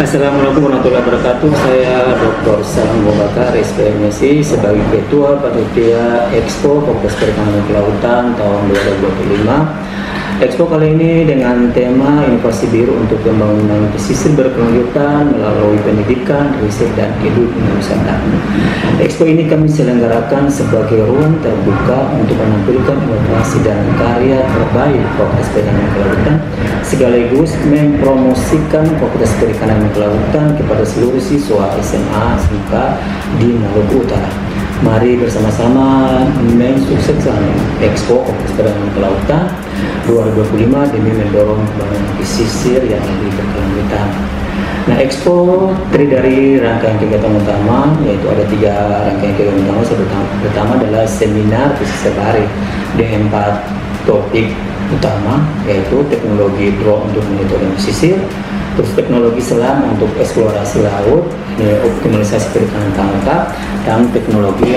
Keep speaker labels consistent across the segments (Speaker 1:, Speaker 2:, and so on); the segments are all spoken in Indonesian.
Speaker 1: Assalamualaikum warahmatullahi wabarakatuh. Saya Dr. Salam Bobakar, SPMSI, sebagai Ketua Panitia Expo Fakultas Perikanan dan Kelautan tahun 2025. Expo kali ini dengan tema Inovasi Biru untuk Pembangunan Pesisir Berkelanjutan melalui Pendidikan, Riset, dan Edukasi Wisata. Expo ini kami selenggarakan sebagai ruang terbuka untuk menampilkan inovasi dan karya terbaik Fakultas Perikanan dan Kelautan, sekaligus mempromosikan Fakultas Perikanan dan Kelautan kepada seluruh siswa SMA SMK di Maluku Utara. Mari bersama-sama mensukseskan Expo Fakultas Perikanan dan Kelautan 2025 demi mendorong pembangunan pesisir yang lebih berkelanjutan. Nah, Expo terdiri dari rangkaian kegiatan utama, yaitu ada 3 rangkaian kegiatan utama. Pertama adalah seminar pesisir bahari dengan 4 topik utama, yaitu teknologi drone untuk monitoring pesisir, terus teknologi selam untuk eksplorasi laut, optimalisasi perikanan tangkap, dan teknologi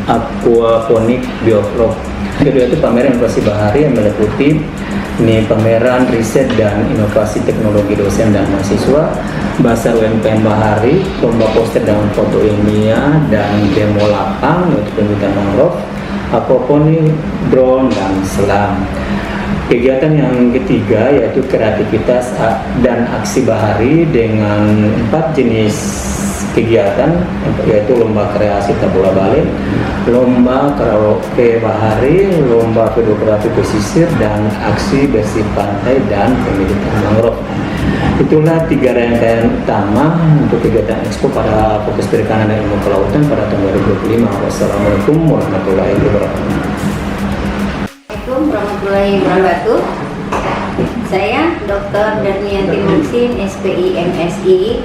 Speaker 1: aquaponik bioflok. Kedua itu pameran inovasi bahari yang meliputi pameran riset dan inovasi teknologi dosen dan mahasiswa, basar UMKM bahari, lomba poster dengan foto ilmiah, dan demo lapang yaitu pembibitan mangrove, aquaponik, drone, dan selam. Kegiatan yang ketiga yaitu kreativitas dan aksi bahari dengan 4 jenis kegiatan, yaitu lomba kreasi tabula balik, lomba karaoke bahari, lomba fotografi pesisir, dan aksi bersih pantai dan pembibitan mangrove. Itulah 3 rangkaian utama untuk kegiatan Expo pada Fakultas Perikanan dan Ilmu Kelautan pada tahun 2025. Wassalamualaikum warahmatullahi wabarakatuh.
Speaker 2: Assalamualaikum warahmatullahi wabarakatuh. Saya Dr. Darmianti Maksin, SPI MSI,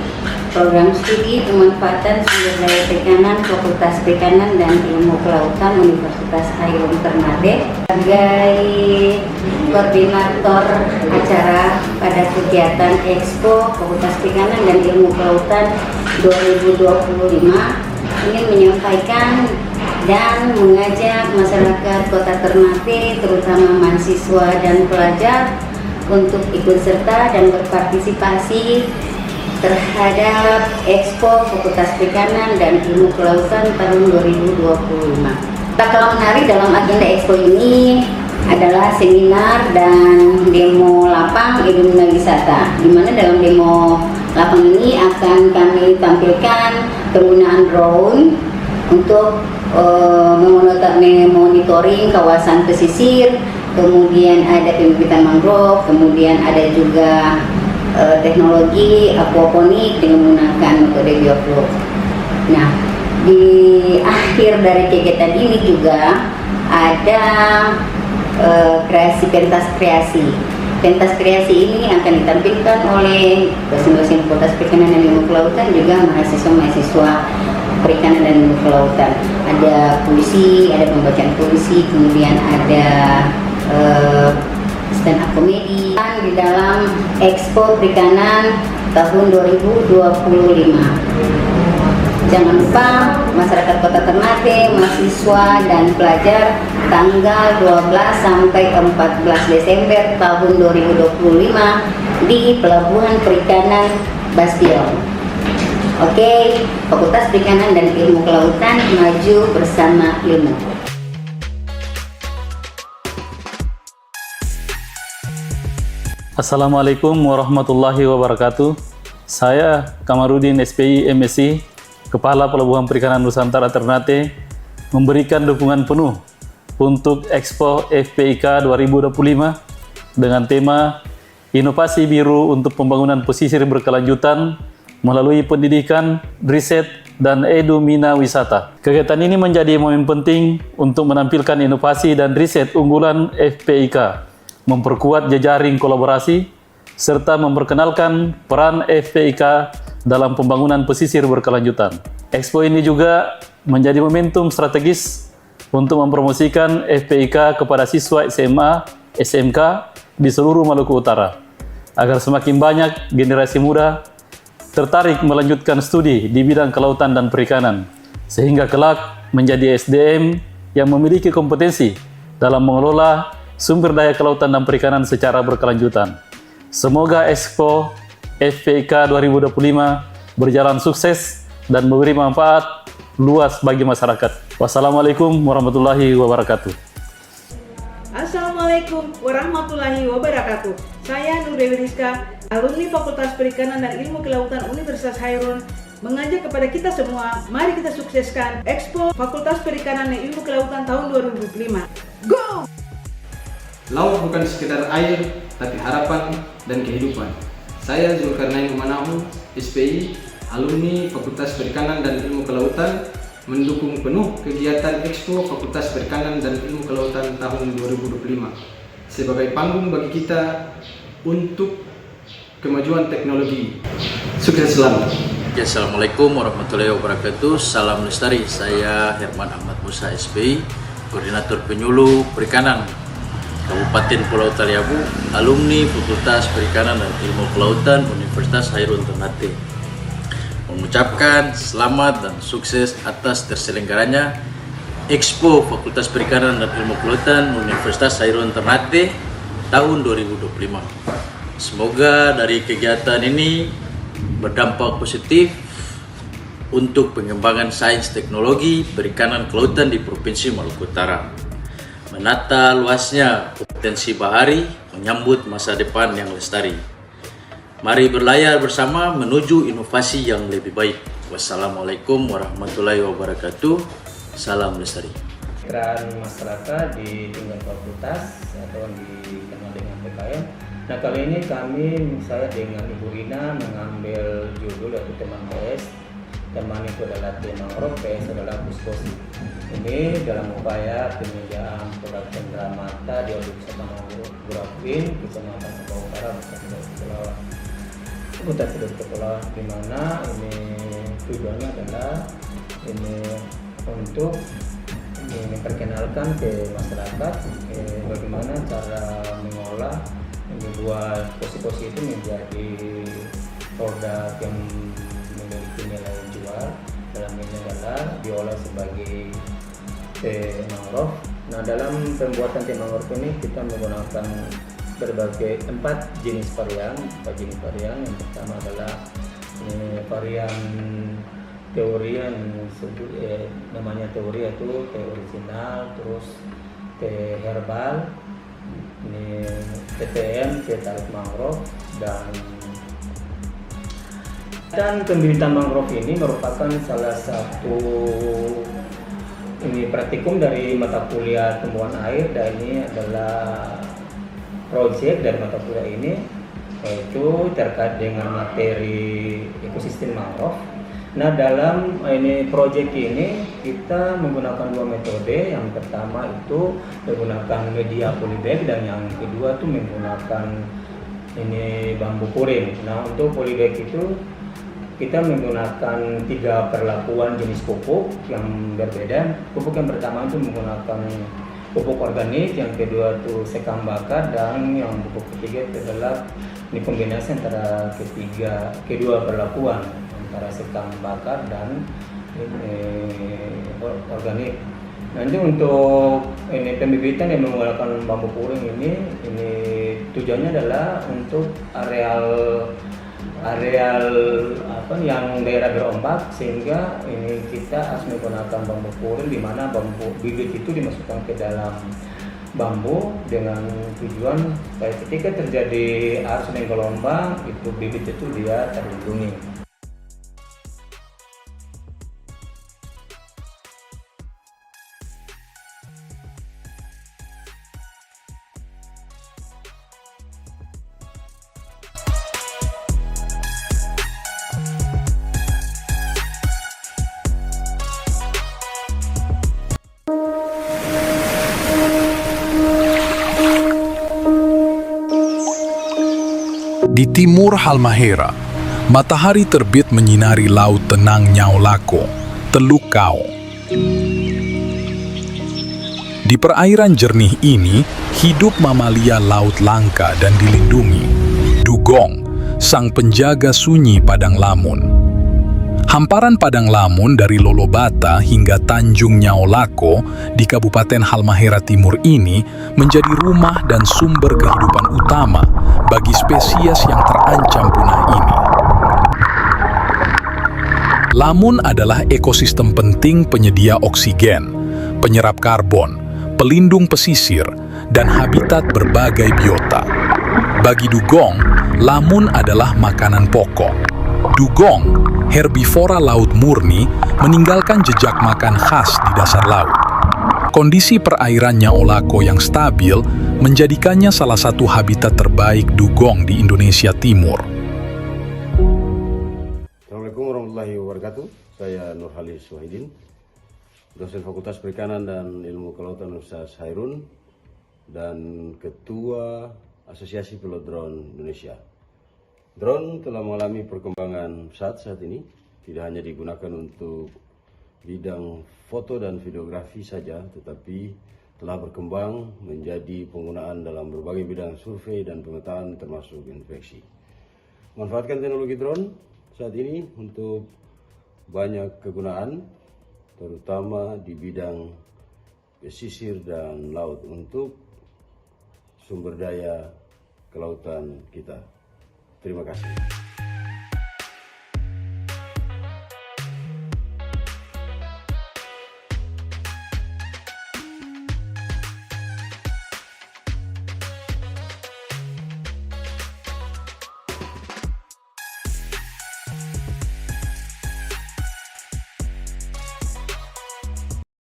Speaker 2: Program Studi Pemanfaatan Sumber Daya Perikanan, Fakultas Perikanan dan Ilmu Kelautan Universitas Ayun Ternate, sebagai koordinator acara pada kegiatan Expo Fakultas Perikanan dan Ilmu Kelautan 2025, ingin menyampaikan dan mengajak masyarakat Kota Ternate, terutama mahasiswa dan pelajar, untuk ikut serta dan berpartisipasi terhadap Expo Fakultas Perikanan dan Ilmu Kelautan tahun 2025. Bakal menarik dalam agenda Expo ini adalah seminar dan demo lapang edukasi wisata, di mana dalam demo lapang ini akan kami tampilkan penggunaan drone untuk memonitoring kawasan pesisir, kemudian ada pembibitan mangrove, kemudian ada juga teknologi aquaponik dengan menggunakan metode bioflok. Nah, di akhir dari kegiatan ini juga ada pentas kreasi. Pentas kreasi ini akan ditampilkan oleh dosen-dosen Fakultas Perikanan dan Ilmu Kelautan, juga mahasiswa-mahasiswa Perikanan dan Ilmu Kelautan. Ada puisi, ada pembacaan puisi, kemudian ada stand up komedi di dalam Expo Perikanan tahun 2025. Jangan lupa masyarakat Kota Ternate, mahasiswa dan pelajar, tanggal 12 sampai 14 Desember tahun 2025 di Pelabuhan Perikanan Bastion. Oke, Fakultas Perikanan dan Ilmu Kelautan, maju bersama ilmu.
Speaker 3: Assalamualaikum warahmatullahi wabarakatuh. Saya Kamarudin, SPI MSI, Kepala Pelabuhan Perikanan Nusantara Ternate, memberikan dukungan penuh untuk Expo FPIK 2025 dengan tema Inovasi Biru untuk Pembangunan Pesisir Berkelanjutan melalui Pendidikan, Riset, dan Edukasi Wisata. Kegiatan ini menjadi momen penting untuk menampilkan inovasi dan riset unggulan FPIK, memperkuat jejaring kolaborasi, serta memperkenalkan peran FPIK dalam pembangunan pesisir berkelanjutan. Expo ini juga menjadi momentum strategis untuk mempromosikan FPIK kepada siswa SMA, SMK di seluruh Maluku Utara, agar semakin banyak generasi muda tertarik melanjutkan studi di bidang kelautan dan perikanan, sehingga kelak menjadi SDM yang memiliki kompetensi dalam mengelola sumber daya kelautan dan perikanan secara berkelanjutan. Semoga Expo FPIK 2025 berjalan sukses dan memberi manfaat luas bagi masyarakat. Wassalamualaikum warahmatullahi wabarakatuh.
Speaker 4: Assalamualaikum warahmatullahi wabarakatuh. Saya Nur Dewi Rizka, alumni Fakultas Perikanan dan Ilmu Kelautan Universitas Hairun, mengajak kepada kita semua, mari kita sukseskan Expo Fakultas Perikanan dan Ilmu Kelautan tahun 2025. Go!
Speaker 5: Laut bukan sekedar air, tapi harapan dan kehidupan. Saya Zulkarnain Umanahu, SPI, alumni Fakultas Perikanan dan Ilmu Kelautan, mendukung penuh kegiatan Expo Fakultas Perikanan dan Ilmu Kelautan tahun 2025 sebagai panggung bagi kita untuk kemajuan teknologi. Sukses selalu.
Speaker 6: Assalamualaikum warahmatullahi wabarakatuh. Salam lestari. Saya Herman Ahmad Musa, SPI, Koordinator Penyuluh Perikanan Kabupaten Pulau Taliabu, alumni Fakultas Perikanan dan Ilmu Kelautan Universitas Hairun Ternate. Mengucapkan selamat dan sukses atas terselenggaranya Expo Fakultas Perikanan dan Ilmu Kelautan Universitas Hairun Ternate tahun 2025. Semoga dari kegiatan ini berdampak positif untuk pengembangan sains teknologi perikanan kelautan di Provinsi Maluku Utara. Menata luasnya potensi bahari menyambut masa depan yang lestari. Mari berlayar bersama menuju inovasi yang lebih baik. Wassalamualaikum warahmatullahi wabarakatuh. Salam lestari.
Speaker 1: Peran masyarakat di tingkat fakultas atau dikenal dengan PKM. Nah, kali ini saya dengan Ibu Rina mengambil judul yaitu teman PS. Teman itu adalah mangrove, PS adalah Puskosi. Ini dalam upaya penyediaan produk cendramata di Waduk Mangrove Kecamatan Sabah Utara, Kota Tidur Kepulauan, di mana ini tujuannya adalah ini untuk memperkenalkan ke masyarakat bagaimana cara mengolah membuat posi-posi itu menjadi produk yang memiliki nilai jual. Dalam ini adalah diolah sebagai teh mangrove. Nah, dalam pembuatan teh mangrove ini kita menggunakan berbagai 4 jenis varian. Yang pertama adalah varian teori yang namanya teori, yaitu teh original, terus teh herbal, ini TTM, teh tarik mangrove, dan pembibitan mangrove ini merupakan salah satu praktikum dari mata kuliah tumbuhan air, dan ini adalah proyek dari mata kuliah ini, yaitu terkait dengan materi ekosistem mangrove. Nah, dalam proyek ini kita menggunakan 2 metode. Yang pertama itu menggunakan media polybag, dan yang kedua itu menggunakan bambu puring. Nah, untuk polybag itu kita menggunakan 3 perlakuan jenis pupuk yang berbeda. Pupuk yang pertama itu menggunakan pupuk organik, yang kedua itu sekam bakar, dan yang pupuk ketiga itu adalah kombinasi antara kedua perlakuan antara sekam bakar dan organik. Nanti untuk pembibitan yang menggunakan bambu puring ini tujuannya adalah untuk areal yang daerah berombak, sehingga kita harus menggunakan bambu puring di mana bambu bibit itu dimasukkan ke dalam bambu dengan tujuan supaya ketika terjadi arus dan gelombang itu bibit itu dia terlindungi.
Speaker 7: Di timur Halmahera, matahari terbit menyinari laut tenang Nyaulako, Teluk Kao. Di perairan jernih ini, hidup mamalia laut langka dan dilindungi. Dugong, sang penjaga sunyi padang lamun. Hamparan padang lamun dari Lolobata hingga Tanjung Nyaolako di Kabupaten Halmahera Timur ini menjadi rumah dan sumber kehidupan utama bagi spesies yang terancam punah ini. Lamun adalah ekosistem penting penyedia oksigen, penyerap karbon, pelindung pesisir, dan habitat berbagai biota. Bagi dugong, lamun adalah makanan pokok. Dugong, herbivora laut murni, meninggalkan jejak makan khas di dasar laut. Kondisi perairan Nyaolako yang stabil menjadikannya salah satu habitat terbaik dugong di Indonesia Timur.
Speaker 8: Assalamualaikum warahmatullahi wabarakatuh. Saya Nur Halis Wahidin, dosen Fakultas Perikanan dan Ilmu Kelautan Universitas Hairun dan Ketua Asosiasi Pilot Drone Indonesia. Drone telah mengalami perkembangan pesat saat ini, tidak hanya digunakan untuk bidang foto dan videografi saja, tetapi telah berkembang menjadi penggunaan dalam berbagai bidang survei dan pemetaan termasuk infeksi. Manfaatkan teknologi drone saat ini untuk banyak kegunaan, terutama di bidang pesisir dan laut untuk sumber daya kelautan kita. Terima kasih.